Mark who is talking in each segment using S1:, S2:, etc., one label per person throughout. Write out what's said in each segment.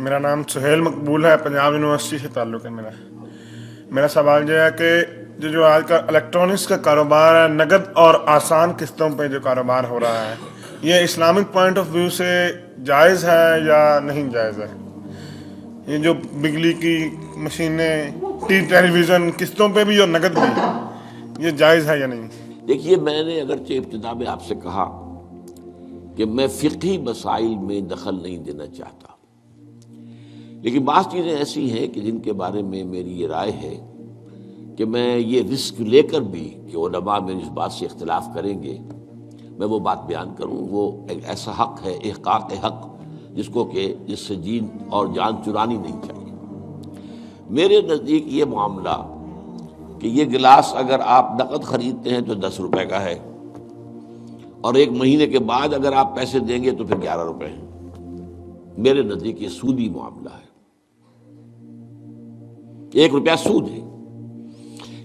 S1: میرا نام سہیل مقبول ہے، پنجاب یونیورسٹی سے تعلق ہے میرا سوال یہ ہے کہ جو آج کا الیکٹرانکس کا کاروبار ہے، نقد اور آسان قسطوں پہ جو کاروبار ہو رہا ہے، یہ اسلامک پوائنٹ آف ویو سے جائز ہے یا نہیں جائز ہے؟ یہ جو بجلی کی مشینیں، ٹیلی ویژن قسطوں پہ بھی اور نقد بھی، یہ جائز ہے یا نہیں؟
S2: دیکھیے، میں نے اگرچہ ابتدا میں آپ سے کہا کہ میں فقہی مسائل میں دخل نہیں دینا چاہتا، لیکن بعض چیزیں ایسی ہیں کہ جن کے بارے میں میری یہ رائے ہے کہ میں یہ رسک لے کر بھی کہ علماء میری اس بات سے اختلاف کریں گے، میں وہ بات بیان کروں۔ وہ ایک ایسا حق ہے، احقاق حق، جس کو کہ جس سے جین اور جان چرانی نہیں چاہیے۔ میرے نزدیک یہ معاملہ کہ یہ گلاس اگر آپ نقد خریدتے ہیں تو 10 روپے کا ہے، اور 1 مہینے کے بعد اگر آپ پیسے دیں گے تو پھر 11 روپے ہیں، میرے نزدیک یہ سودی معاملہ ہے، 1 روپیہ سود ہے۔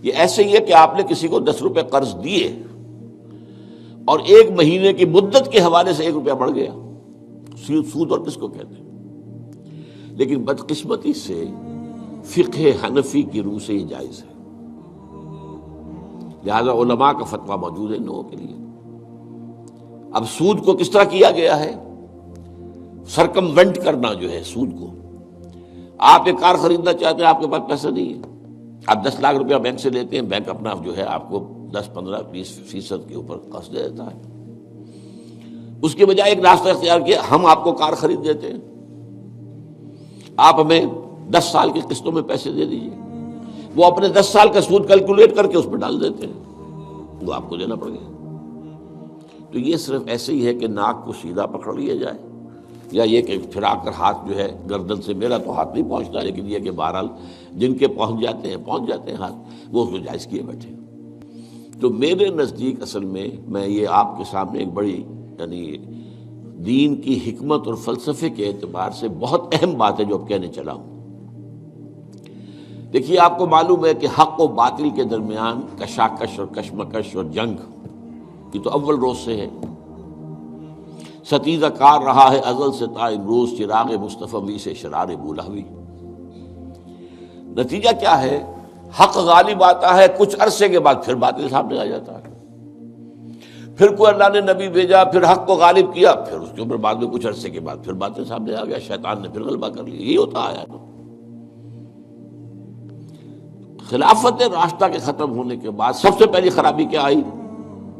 S2: یہ ایسے ہی ہے کہ آپ نے کسی کو 10 روپے قرض دیے اور 1 مہینے کی مدت کے حوالے سے 1 روپیہ بڑھ گیا، سود اور کس کو کہتے ہیں؟ لیکن بدقسمتی سے فقہ حنفی کی روح سے یہ جائز ہے، لہذا علماء کا فتویٰ موجود ہے ان لوگوں کے لیے۔ اب سود کو کس طرح کیا گیا ہے؟ سرکموینٹ کرنا جو ہے سود کو۔ آپ ایک کار خریدنا چاہتے ہیں، آپ کے پاس پیسہ نہیں ہے، آپ 10 لاکھ روپیہ بینک سے لیتے ہیں، بینک اپنا جو ہے آپ کو 10 15 20% کے اوپر قرض دے دیتا ہے۔ اس کے بجائے ایک راستہ اختیار کیا، ہم آپ کو کار خرید دیتے ہیں، آپ ہمیں 10 سال کی قسطوں میں پیسے دے دیجیے، وہ اپنے 10 سال کا سود کیلکولیٹ کر کے اس پہ ڈال دیتے ہیں، وہ آپ کو دینا پڑ گیا۔ تو یہ صرف ایسے ہی ہے کہ ناک کو سیدھا پکڑ لیا جائے، یا یہ کہ پھرا کر ہاتھ جو ہے گردن سے، میرا تو ہاتھ نہیں پہنچتا، لیکن یہ کہ بہرحال جن کے پہنچ جاتے ہیں ہاتھ، وہ اس کو جائز کیے بیٹھے۔ تو میرے نزدیک اصل میں یہ آپ کے سامنے ایک بڑی یعنی دین کی حکمت اور فلسفے کے اعتبار سے بہت اہم بات ہے جو اب کہنے چلا ہوں۔ دیکھیے، آپ کو معلوم ہے کہ حق و باطل کے درمیان کشاکش اور کشمکش اور جنگ یہ تو اول روز سے ہے، ستیزہ کار رہا ہے ازل سے تا امروز، چراغ مصطفی سے شرار بولہوی۔ نتیجہ کیا ہے؟ حق غالب آتا ہے، کچھ عرصے کے بعد پھر باطل سامنے آ جاتا ہے، پھر کوئی اللہ نے نبی بھیجا، پھر حق کو غالب کیا، پھر اس کے اوپر بعد میں کچھ عرصے کے بعد پھر باطل سامنے آ گیا، شیطان نے پھر غلبہ کر لیا۔ یہی ہوتا آیا ہے۔ خلافت راستہ کے ختم ہونے کے بعد سب سے پہلی خرابی کیا آئی؟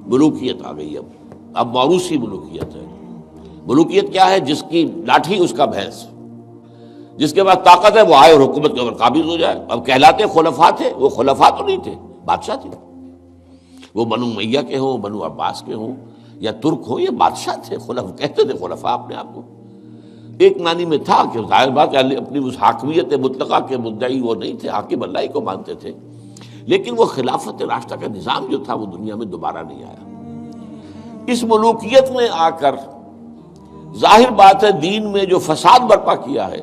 S2: ملوکیت آ گئی۔ اب موروثی ملوکیت ہے۔ ملوکیت کیا ہے؟ جس کی لاٹھی اس کا بھینس، جس کے پاس طاقت ہے وہ آئے اور حکومت کے اوپر قابض ہو جائے۔ اب کہلاتے خلفاء تھے، وہ خلفاء تو نہیں تھے، بادشاہ تھے۔ وہ بنو امیہ کے ہوں، بنو عباس کے ہوں یا ترک ہوں، یہ بادشاہ تھے، کہتے تھے خلفاء اپنے آپ کو۔ ایک معنی میں تھا کہ ظاہر بات ہے اپنی اس حاکمیت مطلقہ کے مدعی وہ نہیں تھے، حاکم اللہ ہی کو مانتے تھے، لیکن وہ خلافت راستہ کا نظام جو تھا وہ دنیا میں دوبارہ نہیں آیا۔ اس ملوکیت میں آ کر ظاہر بات ہے دین میں جو فساد برپا کیا ہے،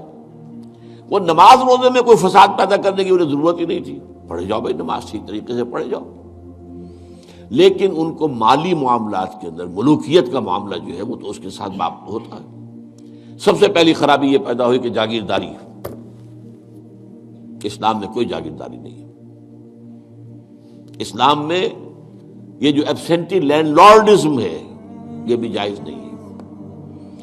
S2: وہ نماز روزے میں کوئی فساد پیدا کرنے کی انہیں ضرورت ہی نہیں تھی، پڑھے جاؤ بھائی نماز ٹھیک طریقے سے پڑھے جاؤ، لیکن ان کو مالی معاملات کے اندر ملوکیت کا معاملہ جو ہے وہ تو اس کے ساتھ باپ ہوتا ہے۔ سب سے پہلی خرابی یہ پیدا ہوئی کہ جاگیرداری، اسلام میں کوئی جاگیرداری نہیں ہے۔ اسلام میں یہ جو ایبسینٹی لینڈ لارڈزم ہے یہ بھی جائز نہیں ہے۔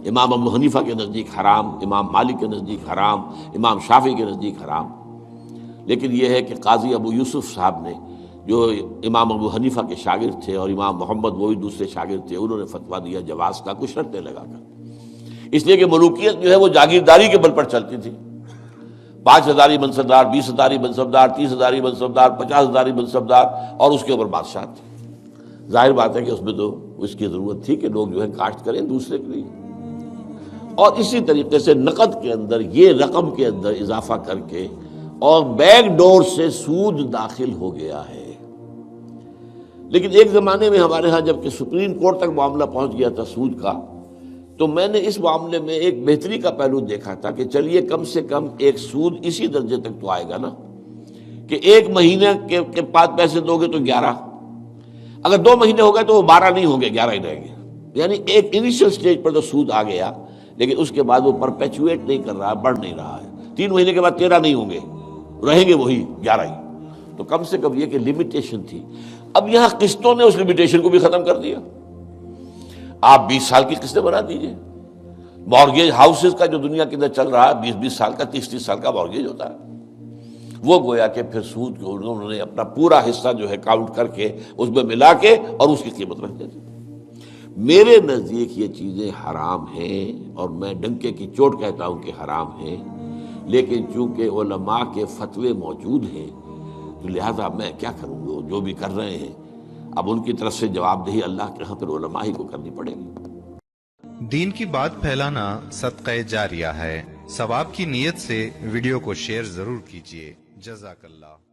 S2: امام ابو حنیفہ کے نزدیک حرام، امام مالک کے نزدیک حرام، امام شافعی کے نزدیک حرام، لیکن یہ ہے کہ قاضی ابو یوسف صاحب نے جو امام ابو حنیفہ کے شاگرد تھے اور امام محمد وہ بھی دوسرے شاگرد تھے، انہوں نے فتویٰ دیا جواز کا، کچھ شرطیں لگا کر، اس لیے کہ ملوکیت جو ہے وہ جاگیرداری کے بل پر چلتی تھی۔ 5 ہزاری منصبدار، 20 ہزاری منصبدار، 30 ہزاری منصبدار، 50 ہزاری منصبدار، اور اس کے اوپر بادشاہ تھے۔ ظاہر بات ہے کہ اس میں تو اس کی ضرورت تھی کہ لوگ جو ہے کاشت کریں دوسرے کے لیے، اور اسی طریقے سے نقد کے اندر یہ رقم کے اندر اضافہ کر کے اور بیک ڈور سے سود داخل ہو گیا ہے۔ لیکن ایک زمانے میں ہمارے ہاں جب کہ سپریم کورٹ تک معاملہ پہنچ گیا تھا سود کا، تو میں نے اس معاملے میں ایک بہتری کا پہلو دیکھا تھا کہ چلیے کم سے کم ایک سود اسی درجے تک تو آئے گا نا کہ 1 مہینے کے بعد پیسے دو گے تو 11، اگر 2 مہینے ہو گئے تو وہ 12 نہیں ہوں گے، 11 ہی رہیں گے، یعنی ایک انیشل سٹیج پر تو سود آ گیا، لیکن اس کے بعد وہ پرپیچویٹ نہیں کر رہا، بڑھ نہیں رہا ہے. 3 مہینے کے بعد 13 نہیں ہوں گے، رہیں گے وہی 11 ہی. تو کم سے کم یہ کہ لمیٹیشن تھی. اب یہاں قسطوں نے اس لمیٹیشن کو بھی ختم کر دیا. آپ 20 سال کی قسطیں بنا دیجئے. مارگیج ہاؤسز کا جو دنیا کے اندر چل رہا ہے 20 سال کا، 30 سال کا مارگیج ہوتا ہے. وہ گویا کہ پھر سود کو انہوں نے اپنا پورا حصہ جو ہے کاؤنٹ کر کے اس میں ملا کے اور اس کی قیمت رکھ دیتے. میرے نزدیک یہ چیزیں حرام ہیں، اور میں ڈنکے کی چوٹ کہتا ہوں کہ حرام ہیں. لیکن چونکہ علماء کے فتوے موجود ہیں تو لہذا میں کیا کروں گا، جو بھی کر رہے ہیں اب ان کی طرف سے جواب دہی اللہ کے ہاں پھر علماء ہی کو کرنی پڑے گی.
S3: دین کی بات پھیلانا صدقہ جاریہ ہے. ثواب کی نیت سے ویڈیو کو شیئر ضرور کیجیے. جزاک اللہ.